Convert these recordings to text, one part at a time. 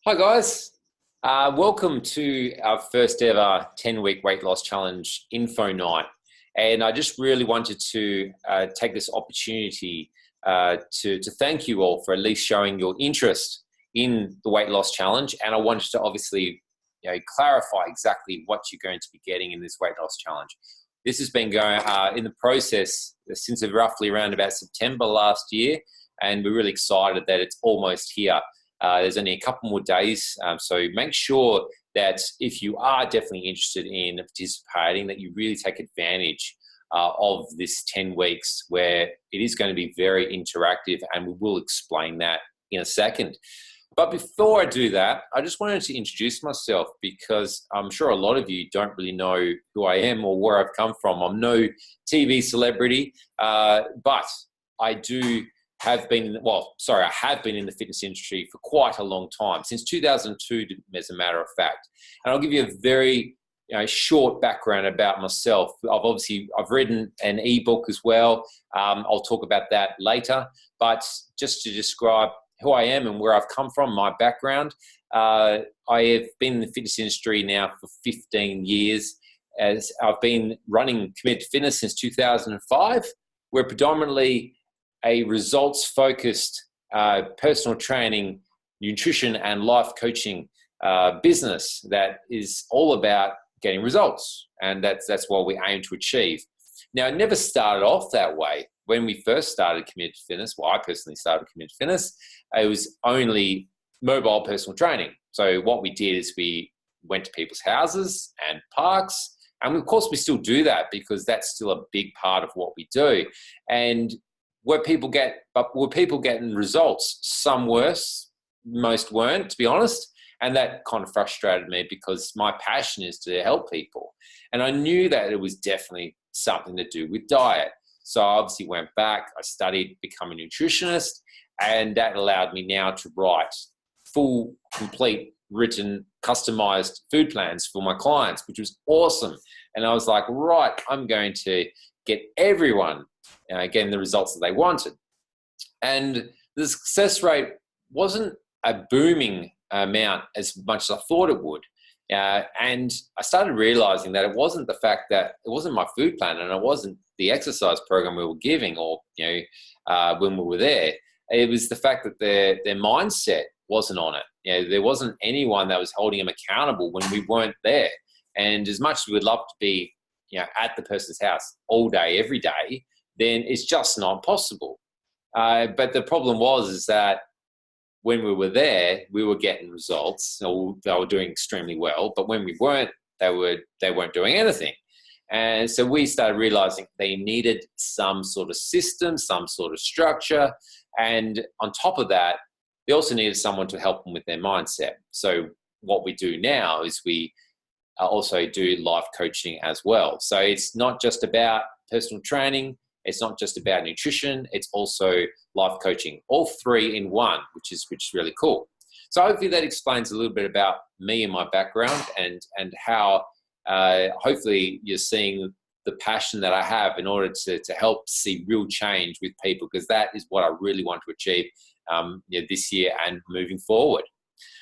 Hi guys, welcome to our first ever 10-week weight loss challenge info night. And I just really wanted to take this opportunity to thank you all for at least showing your interest in the weight loss challenge. And I wanted to obviously clarify exactly what you're going to be getting in this weight loss challenge. This has been going in the process since roughly around about September last year, and we're really excited that it's almost here. There's only a couple more days, so make sure that if you are definitely interested in participating, that you really take advantage of this 10 weeks where it is going to be very interactive, and we will explain that in a second. But before I do that, I just wanted to introduce myself because I'm sure a lot of you don't really know who I am or where I've come from. I'm no TV celebrity, but I have been in the fitness industry for quite a long time, since 2002, as a matter of fact. And I'll give you a very short background about myself. I've written an ebook as well. I'll talk about that later. But just to describe who I am and where I've come from, my background, I have been in the fitness industry now for 15 years. As I've been running Committed Fitness since 2005. We're predominantly a results-focused personal training, nutrition, and life coaching business that is all about getting results, and that's what we aim to achieve. Now, it never started off that way. When we first started Committed Fitness, I personally started Committed Fitness, it was only mobile personal training. So what we did is we went to people's houses and parks, and of course we still do that because that's still a big part of what we do. And were people getting results? Some worse, most weren't, to be honest. And that kind of frustrated me because my passion is to help people. And I knew that it was definitely something to do with diet. So I obviously went back, I studied, become a nutritionist, and that allowed me now to write full, complete, written, customized food plans for my clients, which was awesome. And I was like, right, I'm going to get everyone getting the results that they wanted. And the success rate wasn't a booming amount as much as I thought it would. And I started realizing that it wasn't the fact that it wasn't my food plan and it wasn't the exercise program we were giving or, when we were there. It was the fact that their mindset wasn't on it. There wasn't anyone that was holding them accountable when we weren't there. And as much as we'd love to be, at the person's house all day, every day, then it's just not possible. But the problem is that when we were there, we were getting results. So they were doing extremely well. But when we weren't, they weren't doing anything. And so we started realizing they needed some sort of system, some sort of structure. And on top of that, they also needed someone to help them with their mindset. So what we do now is we also do life coaching as well. So it's not just about personal training. It's not just about nutrition. It's also life coaching, all three in one, which is really cool. So hopefully that explains a little bit about me and my background and how hopefully you're seeing the passion that I have in order to help see real change with people, because that is what I really want to achieve this year and moving forward.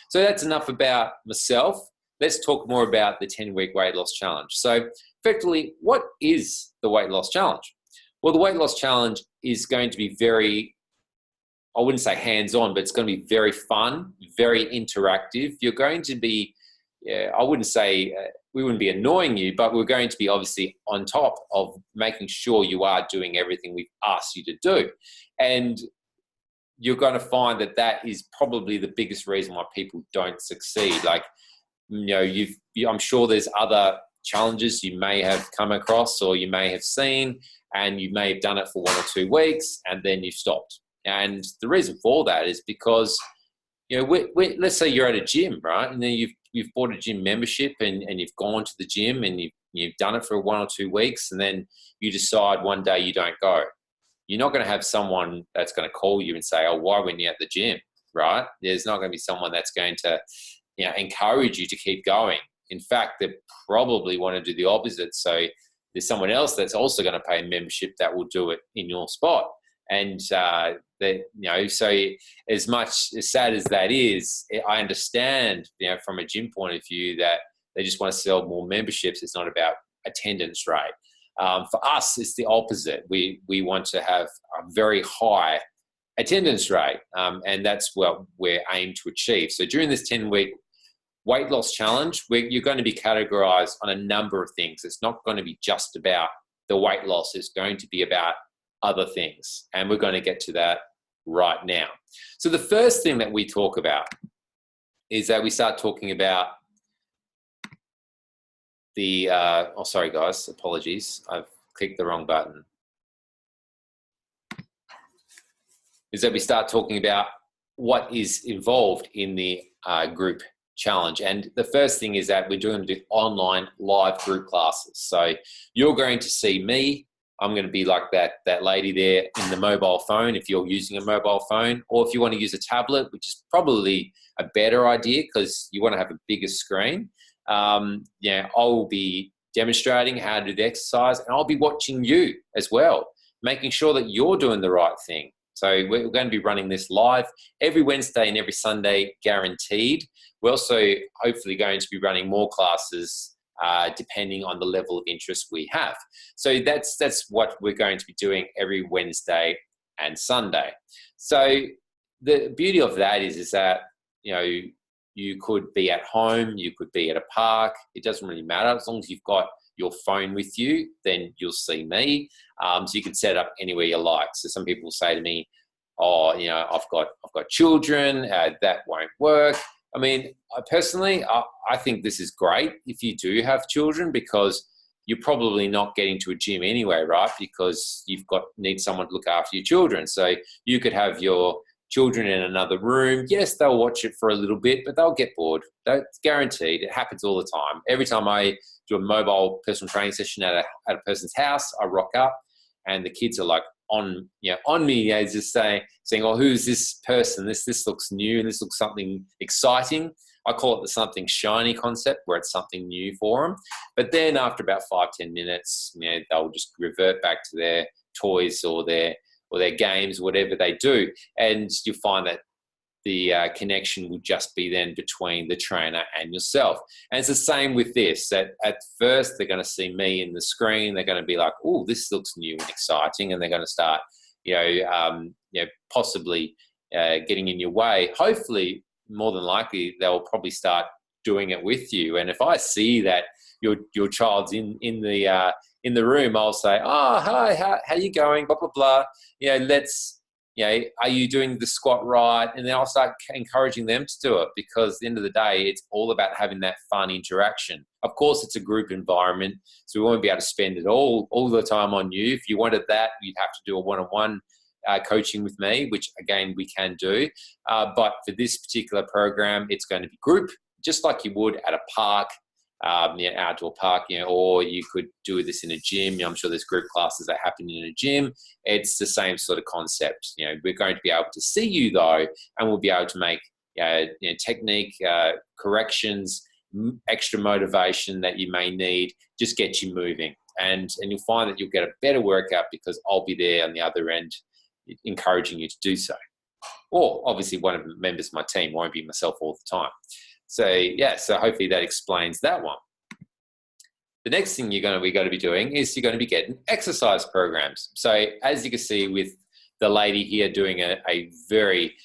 So that's enough about myself. Let's talk more about the 10-week weight loss challenge. So effectively, what is the weight loss challenge? Well, the weight loss challenge is going to be very, I wouldn't say hands-on, but it's going to be very fun, very interactive. You're going to be, I wouldn't say we wouldn't be annoying you, but we're going to be obviously on top of making sure you are doing everything we've asked you to do. And you're going to find that is probably the biggest reason why people don't succeed. Like, I'm sure there's other challenges you may have come across or you may have seen, and you may have done it for 1 or 2 weeks and then you've stopped. And the reason for that is because, let's say you're at a gym, right? And then you've bought a gym membership and you've gone to the gym and you've done it for 1 or 2 weeks, and then you decide one day you don't go. You're not going to have someone that's going to call you and say, oh, why weren't you at the gym, right? There's not going to be someone that's going to encourage you to keep going. In fact, they probably want to do the opposite. So there's someone else that's also going to pay a membership that will do it in your spot. And so as much as sad as that is, I understand, from a gym point of view, that they just want to sell more memberships. It's not about attendance rate. For us, it's the opposite. We want to have a very high attendance rate, and that's what we're aimed to achieve. So during this 10-week weight loss challenge, you're going to be categorized on a number of things. It's not going to be just about the weight loss. It's going to be about other things, and we're going to get to that right now. So the first thing that we talk about is that we start talking about the sorry guys, apologies, I've clicked the wrong button. Is that we start talking about what is involved in the group challenge. And the first thing is that we're doing the online live group classes. So you're going to see me. I'm going to be like that lady there in the mobile phone if you're using a mobile phone, or if you want to use a tablet, which is probably a better idea because you want to have a bigger screen. I'll be demonstrating how to do the exercise, and I'll be watching you as well, making sure that you're doing the right thing. So we're going to be running this live every Wednesday and every Sunday, guaranteed. We're also hopefully going to be running more classes depending on the level of interest we have. So that's what we're going to be doing every Wednesday and Sunday. So the beauty of that is that, you could be at home, you could be at a park. It doesn't really matter. As long as you've got your phone with you, then you'll see me. So you can set it up anywhere you like. So some people say to me, "Oh, I've got children. That won't work." I mean, personally, I think this is great if you do have children, because you're probably not getting to a gym anyway, right? Because need someone to look after your children. So you could have your children in another room. Yes, they'll watch it for a little bit, but they'll get bored. That's guaranteed. It happens all the time. Every time I do a mobile personal training session at a person's house, I rock up and the kids are like on me, just saying, "Oh, who's this person? This looks new, and this looks something exciting." I call it the something shiny concept, where it's something new for them. But then after about 5-10 minutes, they'll just revert back to their toys or their games, whatever they do. And you find that the connection will just be then between the trainer and yourself. And it's the same with this, that at first they're going to see me in the screen. They're going to be like, "Oh, this looks new and exciting." And they're going to start, possibly getting in your way. Hopefully, more than likely, they'll probably start doing it with you. And if I see that your child's in the room, I'll say, "Oh, hi, how you going? Blah, blah, blah. Are you doing the squat right?" And then I'll start encouraging them to do it, because at the end of the day, it's all about having that fun interaction. Of course, it's a group environment, so we won't be able to spend it all the time on you. If you wanted that, you'd have to do a one-on-one coaching with me, which again, we can do. But for this particular program, it's going to be group, just like you would at a park, outdoor park, or you could do this in a gym. I'm sure there's group classes that happen in a gym. It's the same sort of concept. We're going to be able to see you though, and we'll be able to make technique corrections, extra motivation that you may need, just get you moving. And you'll find that you'll get a better workout, because I'll be there on the other end encouraging you to do so. Or obviously one of the members of my team, won't be myself all the time. So hopefully that explains that one. The next thing we're going to be doing is you're going to be getting exercise programs. So as you can see with the lady here doing a very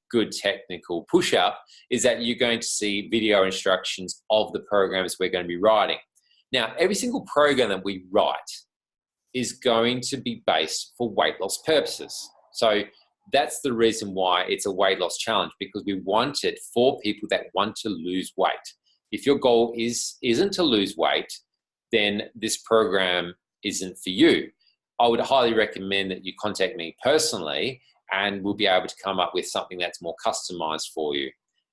good technical push-up, is that you're going to see video instructions of the programs we're going to be writing. Now, every single program that we write is going to be based for weight loss purposes. So that's the reason why it's a weight loss challenge, because we want it for people that want to lose weight. If your goal isn't to lose weight, then this program isn't for you. I would highly recommend that you contact me personally, and we'll be able to come up with something that's more customized for you.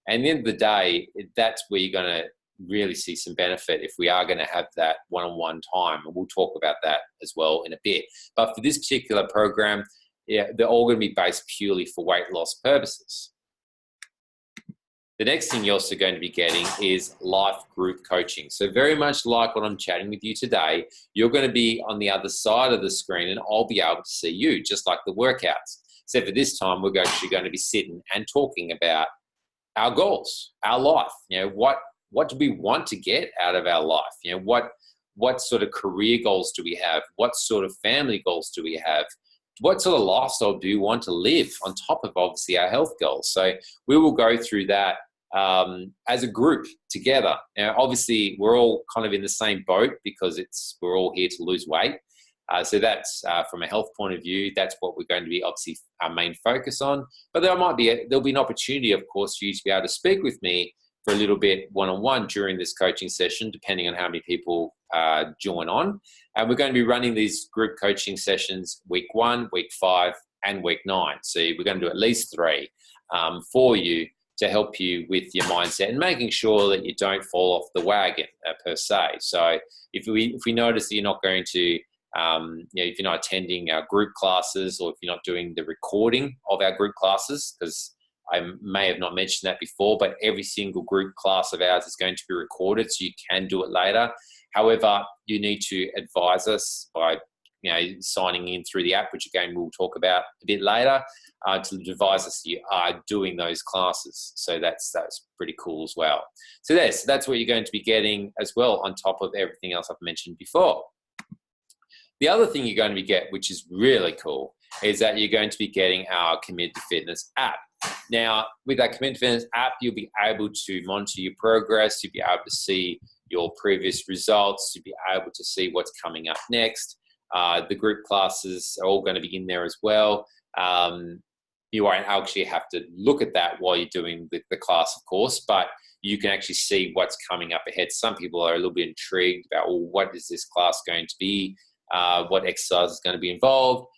And at the end of the day, that's where you're going to really see some benefit if we are going to have that one-on-one time. And we'll talk about that as well in a bit. But for this particular program, they're all going to be based purely for weight loss purposes. The next thing you're also going to be getting is life group coaching. So very much like what I'm chatting with you today, you're going to be on the other side of the screen and I'll be able to see you, just like the workouts. So for this time, we're actually going to be sitting and talking about our goals, our life. What do we want to get out of our life? What sort of career goals do we have? What sort of family goals do we have? What sort of lifestyle do you want to live on top of obviously our health goals? So we will go through that as a group together. Now, obviously, we're all kind of in the same boat because we're all here to lose weight. So that's from a health point of view, that's what we're going to be obviously our main focus on. But there'll be an opportunity, of course, for you to be able to speak with me for a little bit one-on-one during this coaching session, depending on how many people join on. And we're going to be running these group coaching sessions week 1, week 5, and week 9. So we're going to do at least 3 for you to help you with your mindset and making sure that you don't fall off the wagon per se. So if we notice that you're not going to, if you're not attending our group classes, or if you're not doing the recording of our group classes, because I may have not mentioned that before, but every single group class of ours is going to be recorded, so you can do it later. However, you need to advise us by signing in through the app, which again we'll talk about a bit later, to advise us that you are doing those classes. So that's pretty cool as well. So that's what you're going to be getting as well, on top of everything else I've mentioned before. The other thing you're going to be getting, which is really cool, is that you're going to be getting our Committed to Fitness app. Now, with that Committed to Fitness app, you'll be able to monitor your progress. You'll be able to see your previous results. You'll be able to see what's coming up next. The group classes are all going to be in there as well. You won't actually have to look at that while you're doing the class, of course, but you can actually see what's coming up ahead. Some people are a little bit intrigued about, well, what is this class going to be? What exercise is going to be involved?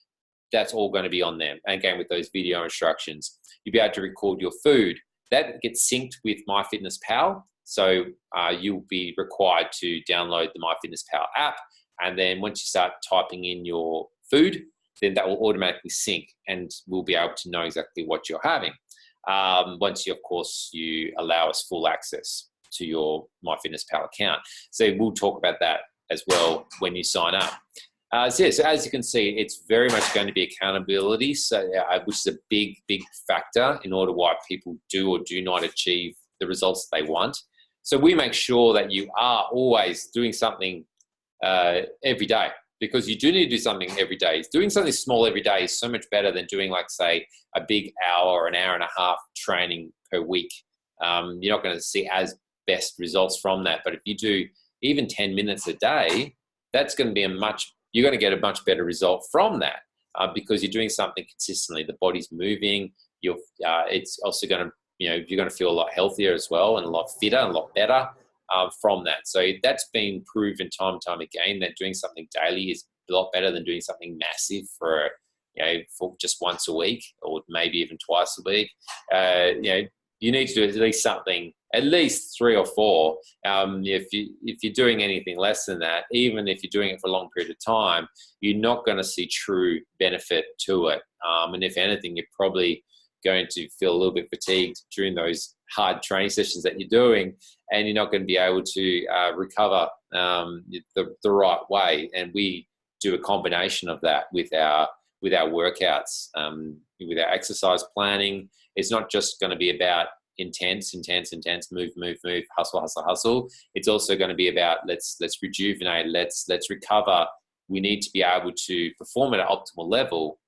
That's all going to be on there. And again, with those video instructions, you'll be able to record your food. That gets synced with MyFitnessPal. So you'll be required to download the MyFitnessPal app. And then once you start typing in your food, then that will automatically sync and we'll be able to know exactly what you're having. Once of course, you allow us full access to your MyFitnessPal account. So we'll talk about that as well when you sign up. So as you can see, it's very much going to be accountability, which is a big factor in order why people do or do not achieve the results they want. So we make sure that you are always doing something every day, because you do need to do something every day. Doing something small every day is so much better than doing, like, say, a big hour or an hour and a half training per week. You're not going to see as best results from that. But if you do even 10 minutes a day, that's going to be you're going to get a much better result from that, because you're doing something consistently. The body's moving. It's also going to, you're going to feel a lot healthier as well, and a lot fitter and a lot better from that. So that's been proven time and time again, that doing something daily is a lot better than doing something massive for just once a week, or maybe even twice a week. You need to do at least something, at least 3 or 4. If you're doing anything less than that, even if you're doing it for a long period of time, you're not going to see true benefit to it. And if anything, you're probably going to feel a little bit fatigued during those hard training sessions that you're doing, and you're not going to be able to recover the right way. And we do a combination of that with our workouts, with our exercise planning. It's not just going to be about intense, move, hustle. It's also going to be about let's rejuvenate, let's recover. We need to be able to perform at an optimal level,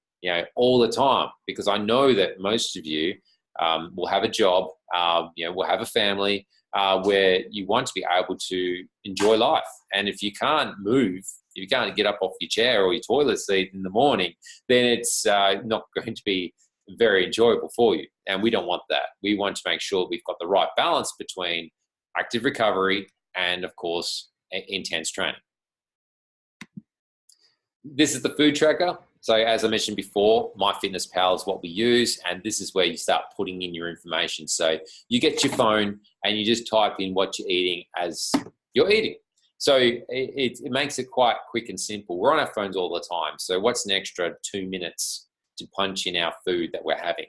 all the time, because I know that most of you will have a job, will have a family, where you want to be able to enjoy life. And if you can't move, if you can't get up off your chair or your toilet seat in the morning, then it's not going to be very enjoyable for you. And we don't want that. We want to make sure we've got the right balance between active recovery and, of course, intense training. This is the food tracker. So as I mentioned before, MyFitnessPal is what we use, and this is where you start putting in your information. So you get your phone and you just type in what you're eating as you're eating. So it makes it quite quick and simple. We're on our phones all the time. So what's an extra 2 minutes to punch in our food that we're having?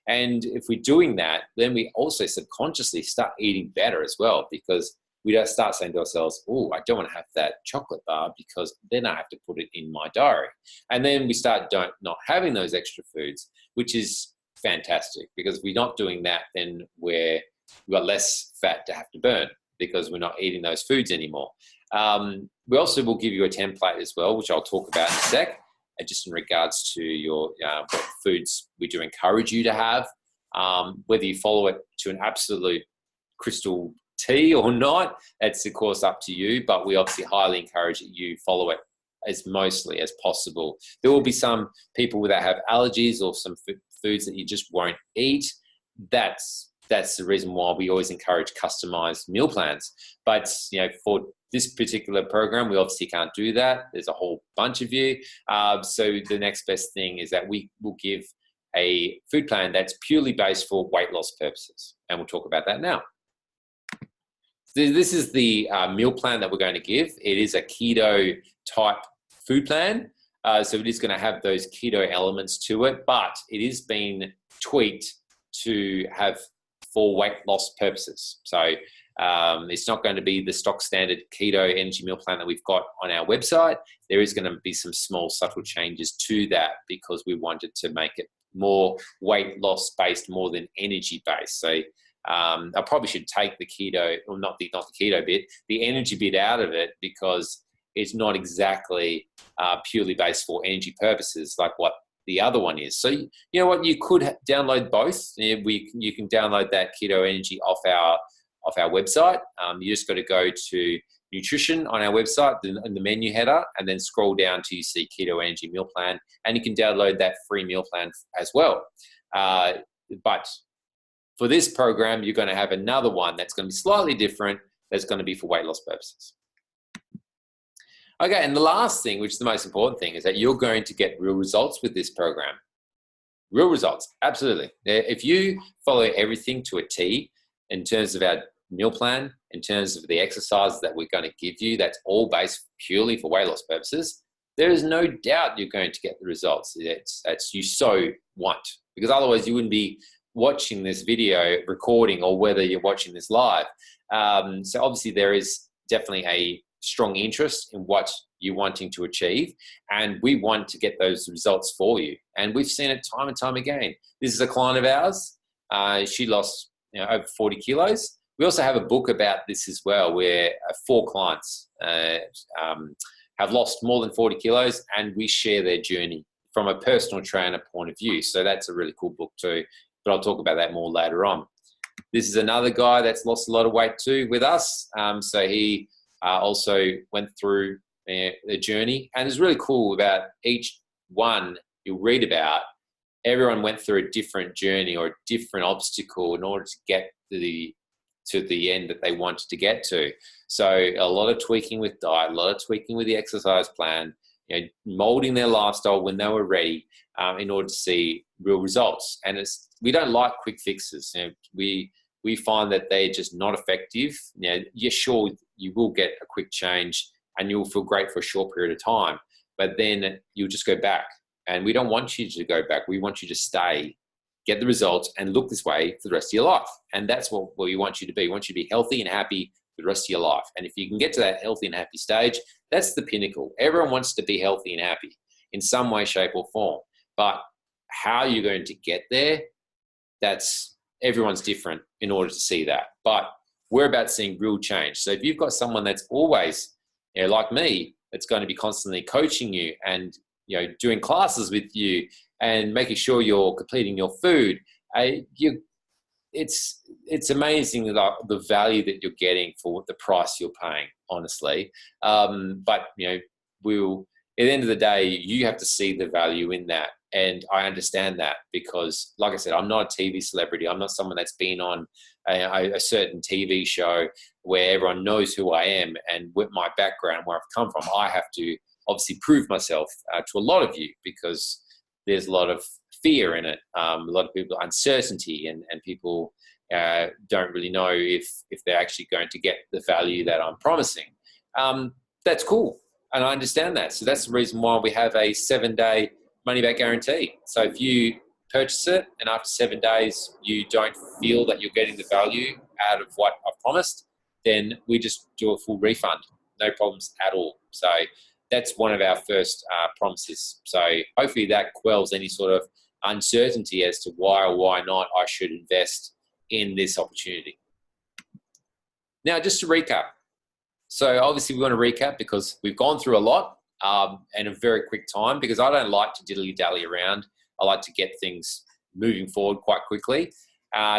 And if we're doing that, then we also subconsciously start eating better as well, because we don't start saying to ourselves, oh, I don't want to have that chocolate bar because then I have to put it in my diary. And then we start not having those extra foods, which is fantastic, because if we're not doing that, then we've got less fat to have to burn because we're not eating those foods anymore. We also will give you a template as well, which I'll talk about in a sec, just in regards to your what foods we do encourage you to have. Whether you follow it to an absolute crystal T or not, that's of course up to you, but we obviously highly encourage that you follow it as mostly as possible. There will be some people that have allergies or some foods that you just won't eat. That's the reason why we always encourage customized meal plans. But for this particular program, we obviously can't do that. There's a whole bunch of you. So the next best thing is that we will give a food plan that's purely based for weight loss purposes. And we'll talk about that now. This is the meal plan that we're going to give. It is a keto type food plan. So it is going to have those keto elements to it, but it is being tweaked to have for weight loss purposes. So it's not going to be the stock standard keto energy meal plan that we've got on our website. There is going to be some small subtle changes to that because we wanted to make it more weight loss based more than energy based. So I probably should take the keto, or not the keto bit, the energy bit out of it, because it's not exactly purely based for energy purposes like what the other one is. So you know what, you could download both. You can download that keto energy off our website. You just got to go to nutrition on our website in the menu header, and then scroll down till you see keto energy meal plan, and you can download that free meal plan as well. But for this program, you're going to have another one that's going to be slightly different. That's going to be for weight loss purposes. Okay, and the last thing, which is the most important thing, is that you're going to get real results with this program. Real results, absolutely. If you follow everything to a T in terms of our meal plan, in terms of the exercises that we're going to give you, that's all based purely for weight loss purposes, there is no doubt you're going to get the results that's you so want, because otherwise you wouldn't be watching this video recording, or whether you're watching this live. So obviously there is definitely a strong interest in what you're wanting to achieve, and we want to get those results for you. And we've seen it time and time again. This is a client of ours. She lost over 40 kilos. We also have a book about this as well, where 4 clients have lost more than 40 kilos, and we share their journey from a personal trainer point of view. So that's a really cool book too, but I'll talk about that more later on. This is another guy that's lost a lot of weight too with us. So he also went through the journey, and it's really cool about each one you'll read about. Everyone went through a different journey or a different obstacle in order to get to the end that they wanted to get to. So a lot of tweaking with diet, a lot of tweaking with the exercise plan, molding their lifestyle when they were ready, in order to see real results. And we don't like quick fixes. We find that they're just not effective. You're sure you will get a quick change and you'll feel great for a short period of time, but then you'll just go back. And we don't want you to go back. We want you to stay, get the results, and look this way for the rest of your life. And that's what we want you to be. We want you to be healthy and happy for the rest of your life. And if you can get to that healthy and happy stage, that's the pinnacle. Everyone wants to be healthy and happy in some way, shape, or form. But how you're going to get there, everyone's different in order to see that. But we're about seeing real change. So if you've got someone that's always, like me, that's going to be constantly coaching you and doing classes with you and making sure you're completing your food, it's amazing the value that you're getting for the price you're paying, honestly. But at the end of the day, you have to see the value in that. And I understand that because, like I said, I'm not a TV celebrity. I'm not someone that's been on a certain TV show where everyone knows who I am and with my background, where I've come from. I have to obviously prove myself to a lot of you because there's a lot of fear in it, a lot of people, uncertainty, and people don't really know if they're actually going to get the value that I'm promising. That's cool, and I understand that. So that's the reason why we have a 7-day money-back guarantee. So if you purchase it and after 7 days you don't feel that you're getting the value out of what I've promised, then we just do a full refund. No problems at all. So that's one of our first promises. So hopefully that quells any sort of uncertainty as to why or why not I should invest in this opportunity. Now, just to recap. So obviously we want to recap because we've gone through a lot in a very quick time, because I don't like to dilly-dally around. I like to get things moving forward quite quickly.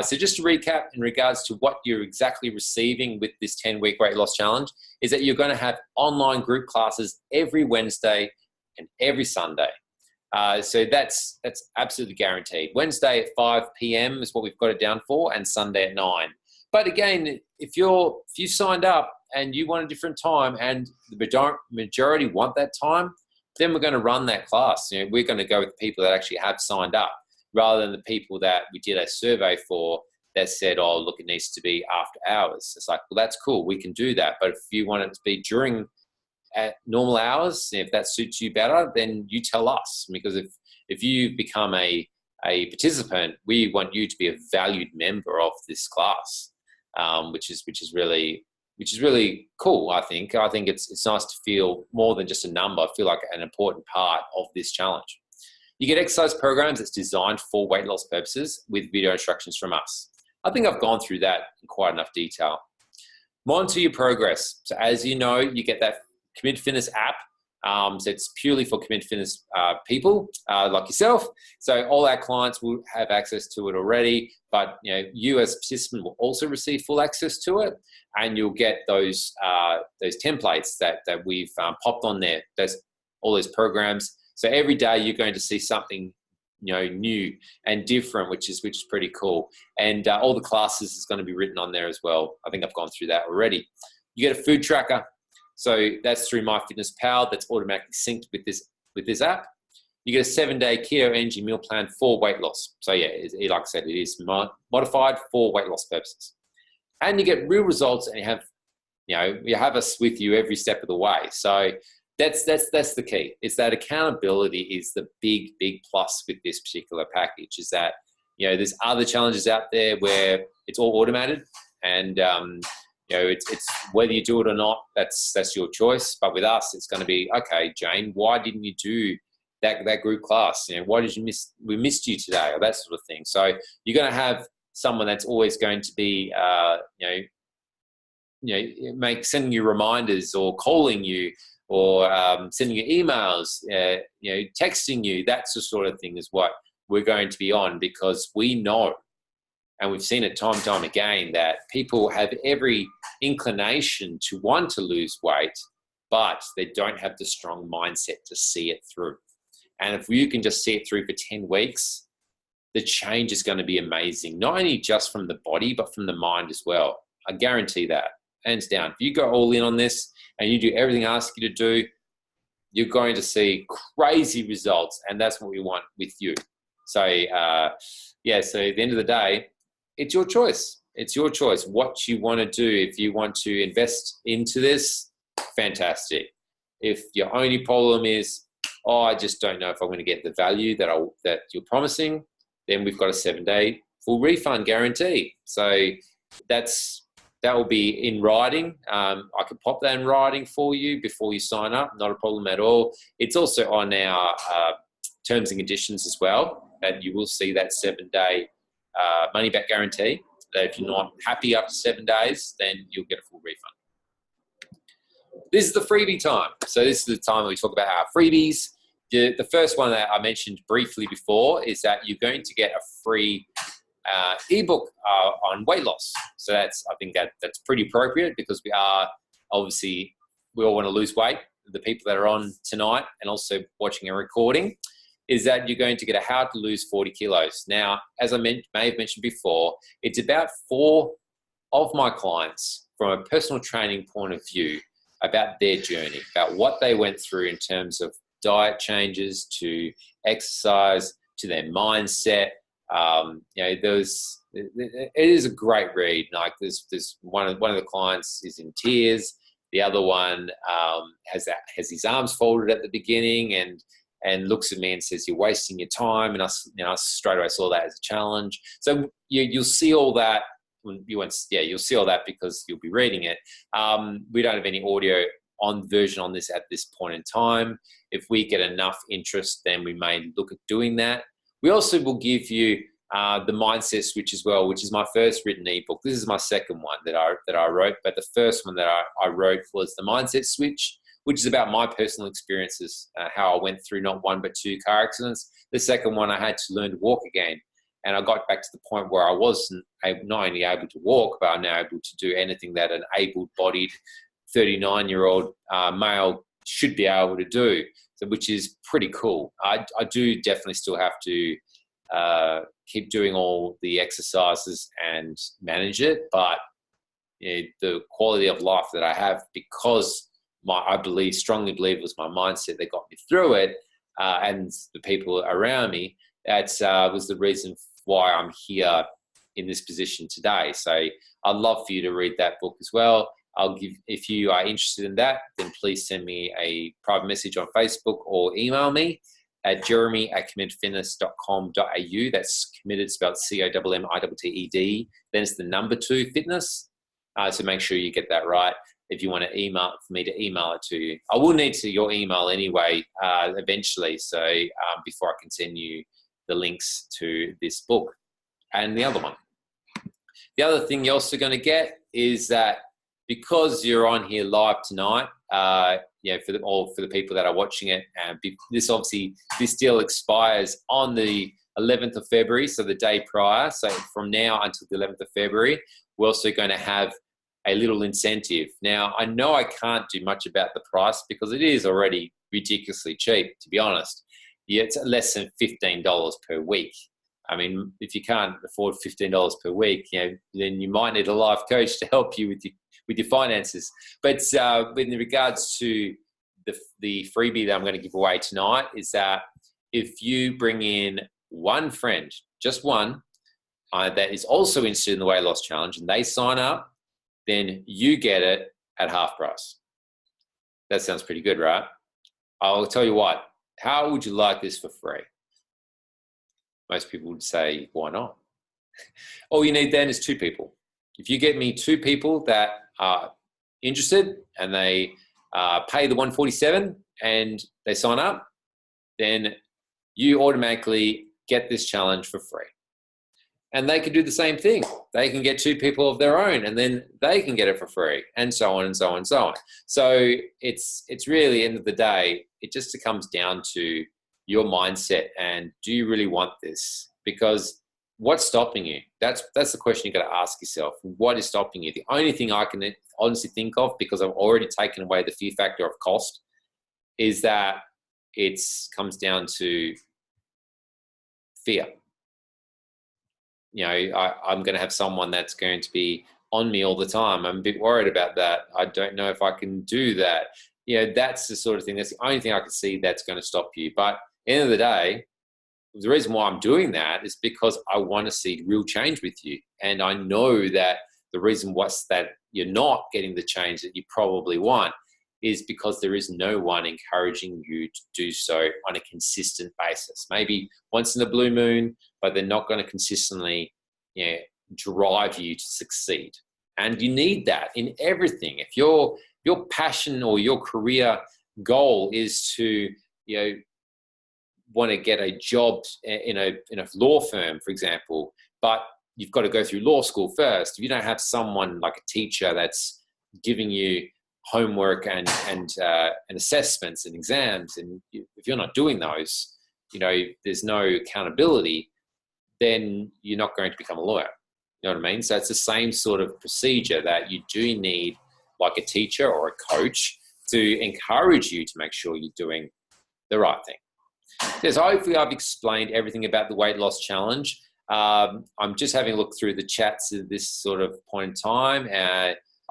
So just to recap in regards to what you're exactly receiving with this 10-week weight loss challenge is that you're going to have online group classes every Wednesday and every Sunday. So that's absolutely guaranteed. Wednesday at 5 p.m. is what we've got it down for, and Sunday at 9. But again, if you signed up and you want a different time and the majority want that time, then we're going to run that class. You know, we're going to go with the people that actually have signed up, rather than the people that we did a survey for that said, oh, look, it needs to be after hours. It's like, well, that's cool. We can do that. But if you want it to be during at normal hours, if that suits you better, then you tell us. Because if you become a participant, we want you to be a valued member of this class, which is really cool. I think it's nice to feel more than just a number. I feel like an important part of this challenge. You get exercise programs that's designed for weight loss purposes with video instructions from us. I think I've gone through that in quite enough detail. Monitor your progress. So as you know, you get that Commit Fitness app. So it's purely for Commit Fitness people like yourself. So all our clients will have access to it already, but you as a participant will also receive full access to it, and you'll get those templates that we've popped on there. All those programs. So every day you're going to see something new and different, which is pretty cool. And all the classes is going to be written on there as well. I think I've gone through that already. You get a food tracker. So that's through MyFitnessPal. That's automatically synced with this app. You get a 7-day keto energy meal plan for weight loss. So yeah, like I said, it is modified for weight loss purposes. And you get real results, and you have us with you every step of the way. So that's the key. It's that accountability is the big plus with this particular package. Is that there's other challenges out there where it's all automated, and it's whether you do it or not. That's your choice. But with us, it's going to be, okay, Jane, why didn't you do that group class? Why did you miss? We missed you today, or that sort of thing. So you're going to have someone that's always going to be sending you reminders or calling you, or sending you emails, texting you. That's the sort of thing is what we're going to be on, because we know, and we've seen it time and time again, that people have every inclination to want to lose weight, but they don't have the strong mindset to see it through. And if you can just see it through for 10 weeks, the change is going to be amazing, not only just from the body, but from the mind as well. I guarantee that, hands down. If you go all in on this and you do everything I ask you to do, you're going to see crazy results, and that's what we want with you. So, so at the end of the day, it's your choice. It's your choice what you want to do. If you want to invest into this, fantastic. If your only problem is, I just don't know if I'm going to get the value that you're promising, then we've got a 7-day full refund guarantee. So that will be in writing. I could pop that in writing for you before you sign up. Not a problem at all. It's also on our terms and conditions as well, that you will see that 7-day money back guarantee. That if you're not happy after 7 days, then you'll get a full refund. This is the freebie time. So this is the time where we talk about our freebies. The first one that I mentioned briefly before is that you're going to get a free ebook on weight loss. So I think that's pretty appropriate, because we all want to lose weight. The people that are on tonight and also watching a recording, is that you're going to get a how to lose 40 kilos. Now, as I may have mentioned before, it's about 4 of my clients from a personal training point of view about their journey, about what they went through in terms of diet changes to exercise to their mindset. It is a great read. Like there's one of the clients is in tears. The other one has his arms folded at the beginning, and and looks at me and says, "You're wasting your time." And I straight away saw that as a challenge. So you'll see all that. You'll see all that because you'll be reading it. We don't have any audio version on this at this point in time. If we get enough interest, then we may look at doing that. We also will give you the Mindset Switch as well, which is my first written ebook. This is my second one that I wrote, but the first one that I wrote was the Mindset Switch, which is about my personal experiences, how I went through not one but two car accidents. The second one, I had to learn to walk again. And I got back to the point where I wasn't not only able to walk, but I'm now able to do anything that an able-bodied 39-year-old male should be able to do, so, which is pretty cool. I do definitely still have to keep doing all the exercises and manage it, but the quality of life that I have, because I strongly believe it was my mindset that got me through it, and the people around me, that was the reason why I'm here in this position today. So I'd love for you to read that book as well. If you are interested in that, then please send me a private message on Facebook or email me at jeremy@committedfitness.com.au. That's committed spelled COMMITTED. Then it's the number 2 fitness. So make sure you get that right. If you want to email for me to email it to you, I will need your email anyway eventually. So before I can send you the links to this book and the other one. The other thing you're also going to get is that because you're on here live tonight, for the people that are watching it, this deal expires on the 11th of February, so the day prior. So from now until the 11th of February, we're also going to have a little incentive. Now, I know I can't do much about the price because it is already ridiculously cheap, to be honest. Yeah, it's less than $15 per week. I mean, if you can't afford $15 per week, then you might need a life coach to help you with your finances. But in regards to the freebie that I'm going to give away tonight, is that if you bring in one friend, just one, that is also interested in the weight loss challenge, and they sign up, then you get it at half price. That sounds pretty good, right? I'll tell you what. How would you like this for free? Most people would say, why not? All you need then is 2 people. If you get me 2 people that are interested and they pay the $147 and they sign up, then you automatically get this challenge for free. And they can do the same thing. They can get 2 people of their own, and then they can get it for free, and so on and so on and so on. So it's really, end of the day, it just comes down to your mindset and do you really want this? Because what's stopping you? That's the question you got to ask yourself. What is stopping you? The only thing I can honestly think of, because I've already taken away the fear factor of cost, is that it comes down to fear. I'm going to have someone that's going to be on me all the time. I'm a bit worried about that. I don't know if I can do that. That's the sort of thing. That's the only thing I can see that's going to stop you. But at the end of the day, the reason why I'm doing that is because I want to see real change with you. And I know that the reason that you're not getting the change that you probably want is because there is no one encouraging you to do so on a consistent basis. Maybe once in a blue moon, but they're not going to consistently drive you to succeed. And you need that in everything. If your passion or your career goal is to want to get a job in a law firm, for example, but you've got to go through law school first. If you don't have someone like a teacher that's giving you homework and assessments and exams, and if you're not doing those, there's no accountability, then you're not going to become a lawyer. You know what I mean? So it's the same sort of procedure that you do need, like a teacher or a coach, to encourage you to make sure you're doing the right thing. So hopefully I've explained everything about the weight loss challenge. I'm just having a look through the chats at this sort of point in time.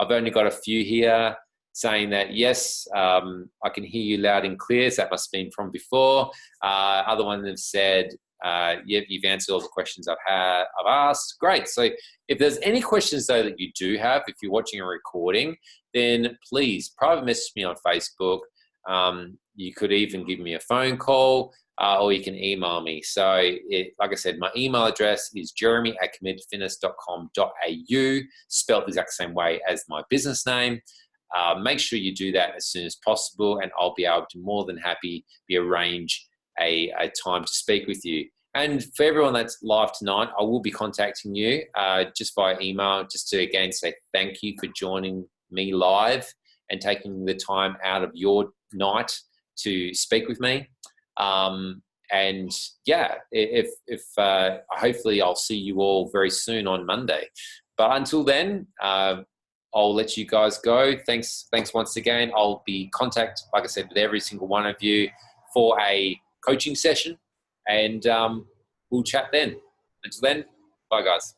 I've only got a few here saying that, yes, I can hear you loud and clear. So that must have been from before. Other ones have said, you've answered all the questions I've asked. Great. So if there's any questions, though, that you do have, if you're watching a recording, then please private message me on Facebook. You could even give me a phone call, or you can email me. So, like I said, my email address is jeremy@committedfitness.com.au, spelled the exact same way as my business name. Make sure you do that as soon as possible, and I'll be able to more than happy arrange a time to speak with you. And for everyone that's live tonight, I will be contacting you just via email, just to again say thank you for joining me live and taking the time out of your night to speak with me. And yeah, if hopefully I'll see you all very soon on Monday. But until then, I'll let you guys go. Thanks once again. I'll be contact, like I said, with every single one of you for a coaching session, and we'll chat then. Until then, bye guys.